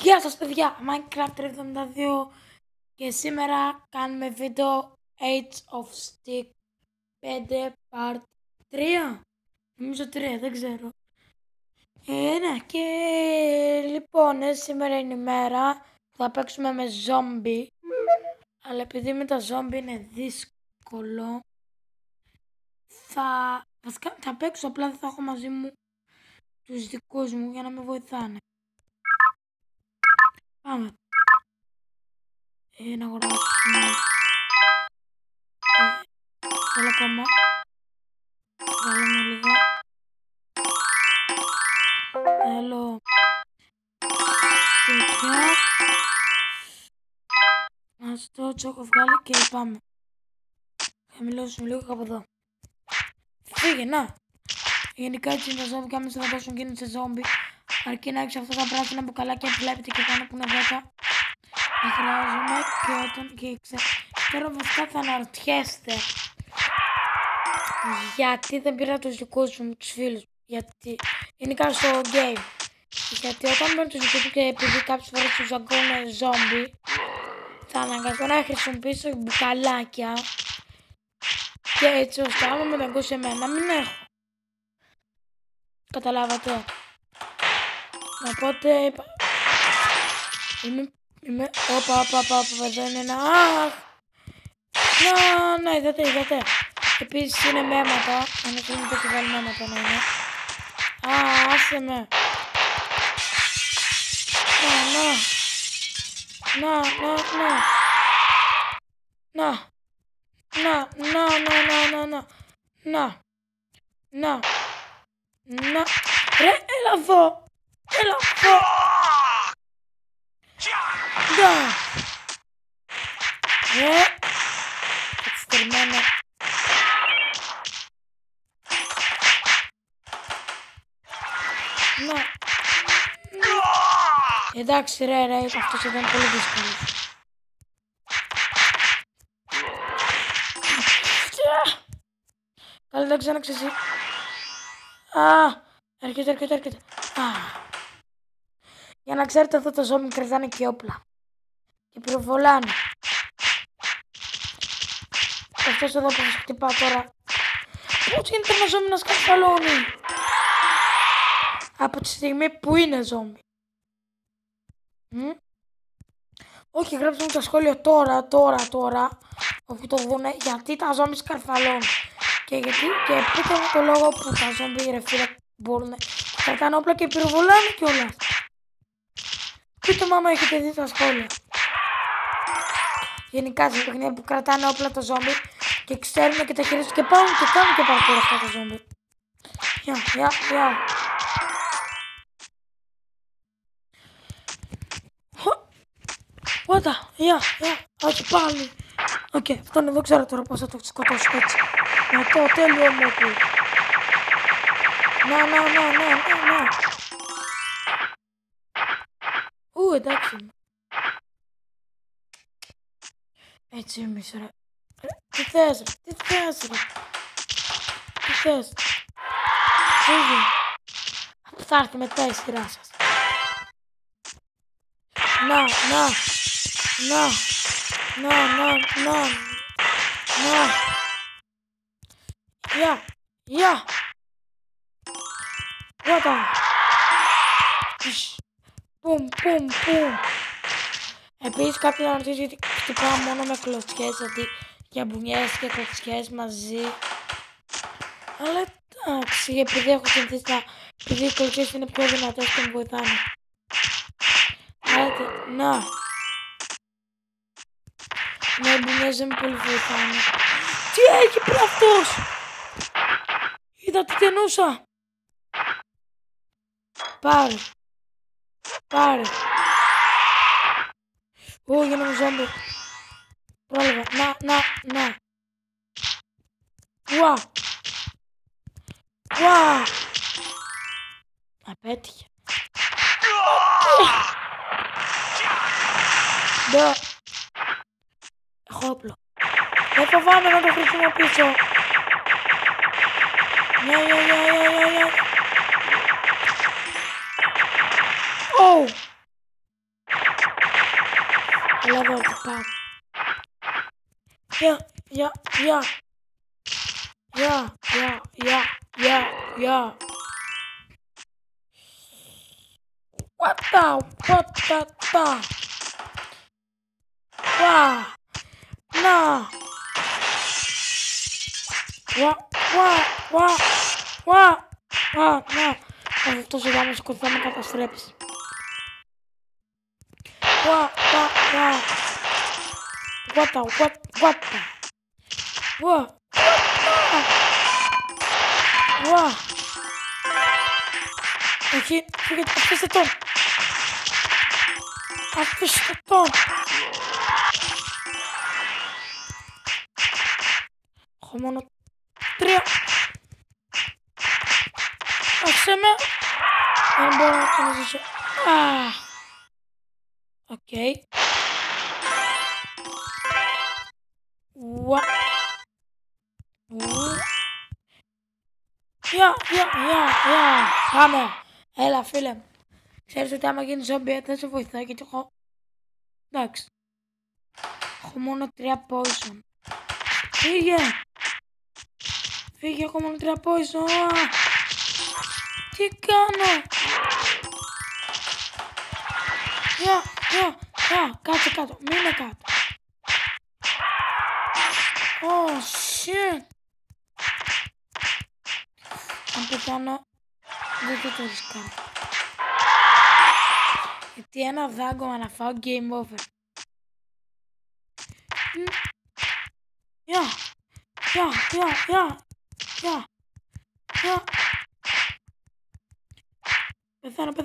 Γεια σας παιδιά, Minecraft 72 και σήμερα κάνουμε βίντεο Age of Stick 5 Part 3. Νομίζω 3, δεν ξέρω. Ναι, και λοιπόν, σήμερα είναι η μέρα που θα παίξουμε με ζόμπι. Αλλά επειδή με τα ζόμπι είναι δύσκολο, θα παίξω, απλά δεν θα έχω μαζί μου τους δικούς μου για να με βοηθάνε. Πάμε. Να αγοράσουμε όλα ακόμα. Βάλουμε λίγα. Θέλω τέτοια. Ας το έχω βγάλει και πάμε. Θα μιλώσουμε λίγο από εδώ. Φύγε, να! Γενικά έτσι είναι τα ζόμπι και άμεσα θα δώσουν κίνηση σε ζόμπι. Αρκεί να έχεις αυτά τα πράσινα μπουκαλάκια που βλέπετε και πάνω που είναι 10. Τα χρειάζομαι και όταν και τώρα βασικά θα αναρωτιέστε γιατί δεν πήρα τους δικούς μου, τους φίλους μου. Γιατί γενικά στο game. Γιατί όταν παίρνω τους δικούς μου και επειδή κάποιες φορές τους αγκώνε ζόμπι, θα αναγκαστώ να χρησιμοποιήσω μπουκαλάκια και έτσι ώστε άμα με δαγκώσει εμένα μην έχω. Καταλάβατε. Οπότε είμαι όπα, εδώ είναι ένα να, είδατε. Επίσης είναι με αίματα, αν θέλουμε το βάλει με αίματα να είναι. Άσε με. Να. Ρε, έλα εδώ. Να. Ρε. Εξτερμένα. Να. Εντάξει ρε, αυτός ήταν πολύ δύσκολος. Καλά, δεν ξαναξε εσύ. Έρχεται. Για να ξέρετε, αυτό το ζόμπι κρατάνε και όπλα. Και πυροβολάνε. Αυτός εδώ που σας χτυπά τώρα. Πώς γίνεται ένα ζόμπι να σκαρφαλώνει? Από τη στιγμή που είναι ζόμπι. Όχι, γράψτε μου τα σχόλια τώρα. Αφού το δούνε, γιατί τα ζόμπι σκαρφαλώνουν. Και πείτε μου το λόγο που τα ζόμπι ρε φίλε μπορούν να κάνουν όπλα και πυροβολάνε κιόλας. Πείτε μου άμα έχετε δει τα σχόλια. Γενικά σε παιχνίδια που κρατάνε όπλα τα ζόμπι και ξέρουν και τα χειρίζουν και πάνε και κάνουν και παρακολουθούν αυτά τα ζόμπι. Γεια. What? Όχι πάλι. Οκ, αυτόν εδώ ξέρω τώρα πώς θα το σκοτώσω έτσι. Με το τέλειο μου που. Να. Εντάξει. Έτσι εμείς ρε. Τι θες ρε. Φύγε. Θα έρθει μετά η σειρά σας. Να. Γεια. What? Πουμ. Επίσης κάποιοι να ρωτήσουν γιατί χτυπάω μόνο με κλωτσιές αντί για μπουνιές και κλωτσιές μαζί. Αλλά εντάξει, επειδή έχω συνηθίσει επειδή οι κλωτσιές είναι πιο δυνατές και με βοηθάνε. Να. Ναι, οι μπουνιές δεν με πολύ βοηθάνε. Τι έχει πει αυτός? Είδα τι ταινούσα. Πάρε. Γίνομαι ζόμπι. Πρόλαβα. Να. Ουα. Απέτυχε. Ναι. Έχω όπλο. Δεν φοβάμαι να το χρησιμοποιήσω. Ναι. δω τι πάω. Γεια. What the. Να. Να. Αυτός ο γάμος σκοτώ θα με καταστρέψει. Όχι, φύγετε, αφήστε τον. Αφήστε τον. Έχω μόνο 3. Άσε με. Δεν μπορώ να τον ζήσω. Οκ. Πάμε. Έλα φίλε μου. Ξέρεις ότι άμα γίνει ζόμπι δεν σε βοηθάει γιατί έχω... Εντάξει. Έχω μόνο 3 poison. Φύγε, έχω μόνο 3 poison. Τι κάνω. Κάτσε κάτω. Μείνε κάτω. Oh shit. Αν πεθάνω δεν το ρισκάρω. Γιατί ένα δάγκωμα να φάω game over. Πεθάνω.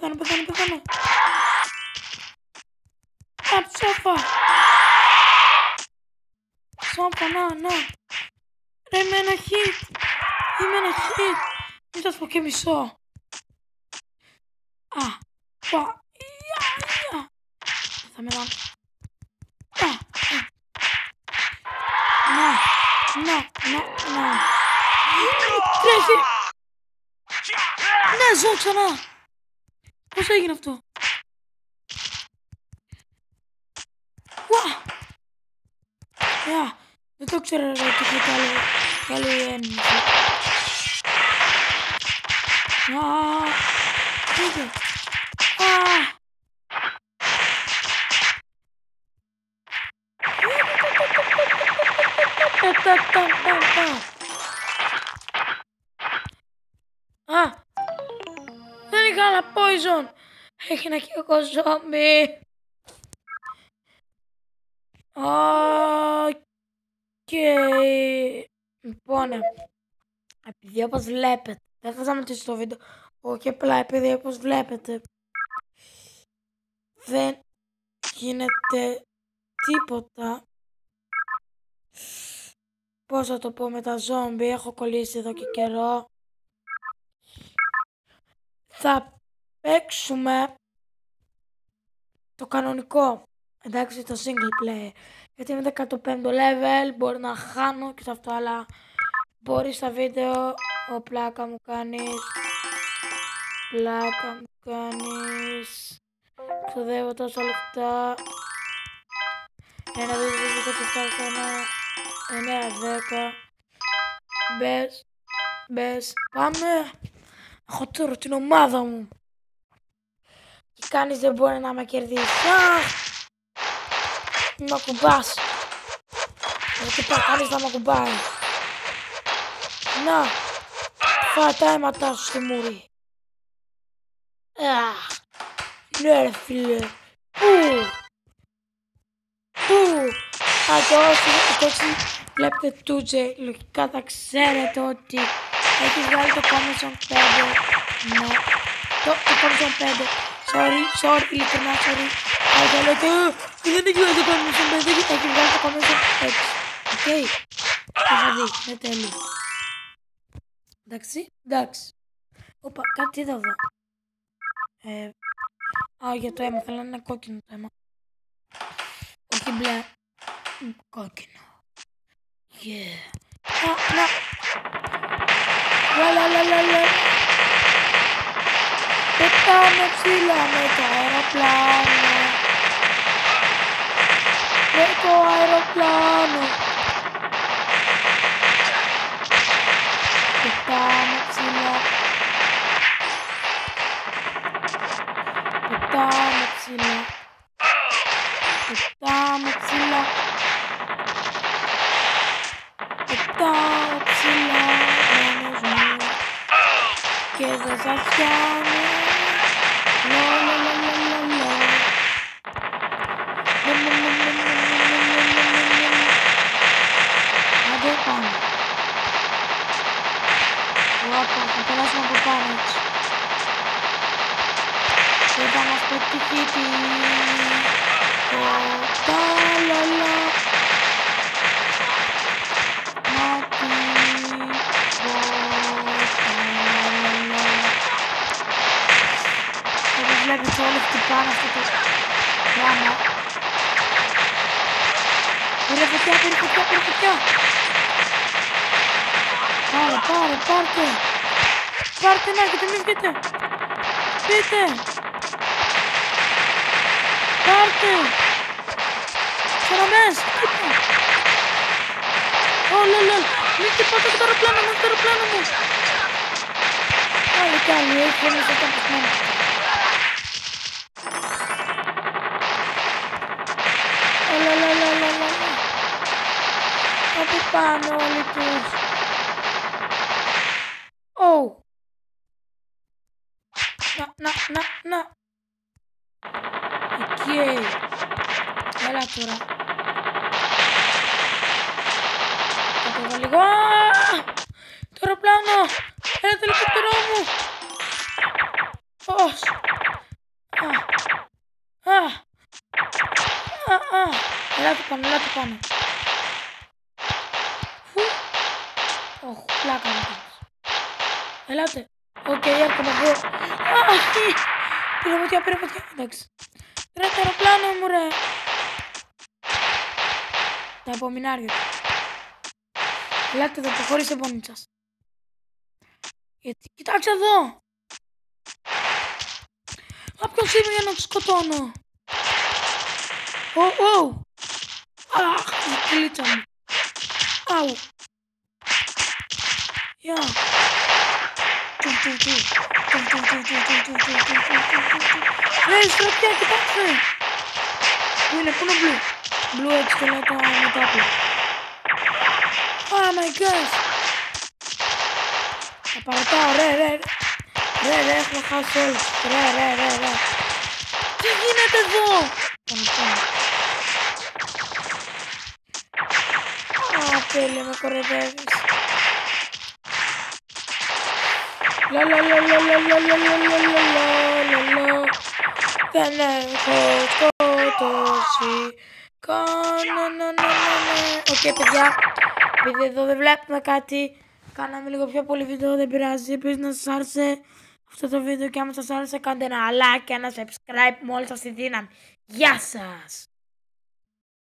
Σόφα, να. Ρε, είμαι ένα hit. Μην το πω και μισό. Θα με δω. Να. Τρέχει. Ναι, ζω ξανά. Πώς έγινε αυτό. Δεν το ξέρω ότι είχε καλή έννοια. Φύγε. Δεν είχα άλλα poison. Έγινα και εγώ ζόμπι. Λοιπόν, επειδή όπως βλέπετε, δεν θα σταματήσω το βίντεο, όχι απλά επειδή όπως βλέπετε δεν γίνεται τίποτα. Πώς θα το πω με τα ζόμπι, έχω κολλήσει εδώ και καιρό. Θα παίξουμε το κανονικό, εντάξει, το single player. Γιατί είμαι 15ο level, μπορεί να χάνω και σε αυτό, αλλά μπορεί στα βίντεο, πλάκα μου κάνεις. Ξοδεύω τόσα λεφτά. 1, 2, 3, 4, 5, 9, 10. Μπες, πάμε. Έχω τώρα την ομάδα μου. Και κανείς δεν μπορεί να με κερδίσει. Μη μ' ακουμπάς. Γιατί πάει κανείς να μ' ακουμπάει. Να. Φάε τα αίματά σου στη μούρη. Ναι ρε φίλε. Πού. Και όσοι βλέπετε Τούτζε, λογικά θα ξέρετε ότι έχει βγάλει το Commission 5. Ναι. Το Commission 5. Sorry, ειλικρινά sorry. Αλλά λέτε, δεν έχει βγάλει το Commission 5, έχει βγάλει το Commission 6. Οκ. Θα δει, είναι τέλειο. Εντάξει. Οπα, κάτι είδα εδώ. Για το αίμα, θέλω να είναι κόκκινο το αίμα. Όχι μπλε. Κόκκινο. Να. Λα. Πετάμε ψηλά με το αεροπλάνο. το αεροπλάνο. Πετάμε ψηλά. Πετάμε ψηλά. Πετάμε ψηλά. Πετάω ψηλά μόνος μου και δεν σας πιάνω. Άντε πάμε. Όπα, θα περάσουμε από πάνω έτσι. Και θα μας πετύχει το ταλαλα. Όπως βλέπετε όλοι χτυπάνε αυτό το πράγμα. Πήρε φωτιά, πήρε φωτιά, πήρε φωτιά. Πάρτε. Πάρτε να έχετε, μην βγείτε. Πείτε. Πάρτε. Σαραμές, κοίτα. Μην χτυπάτε το αεροπλάνο μου, το αεροπλάνο μου. Άλλη κι άλλη, έχει ένα στο ταπισμένο. Από πάνω όλοι τους. Να. Εκεί. Έλα τώρα. Θα το δω λίγο. Το αεροπλάνο. Έλα το ελικόπτερό μου. Πώς. Έλα το πάνω. Πλάκα μου κάνεις. Ελάτε. Οκ, έρχομαι εδώ. Πήρε φωτιά. Εντάξει. Ρε το αεροπλάνο μου ρε. Τα απομεινάρια. Ελάτε εδώ, προχωρήστε μόνοι σας. Γιατί, κοιτάξτε εδώ. Ποιος είμαι για να τους σκοτώνω. Αχ, η κλίτσα μου. Αου. Γεια. Ρε, στρατιά, κοιτάξτε. Πού είναι μπλου. Μπλου έτσι και λέει το μετάπλο. Oh my gosh. Θα παρατάω, ρε, έχουμε χάσει όλους. Ρε. Τι γίνεται εδώ. Τέλεια, με κοροϊδεύεις. Δεν έχω σκοτώσει κανέναν. Οκ, παιδιά, επειδή εδώ δεν βλέπουμε κάτι, κάναμε λίγο πιο πολύ βίντεο, δεν πειράζει. Επίσης να σας άρεσε αυτό το βίντεο και άμα σας άρεσε κάντε ένα like και ένα subscribe με όλη σας τη δύναμη. Γεια σας!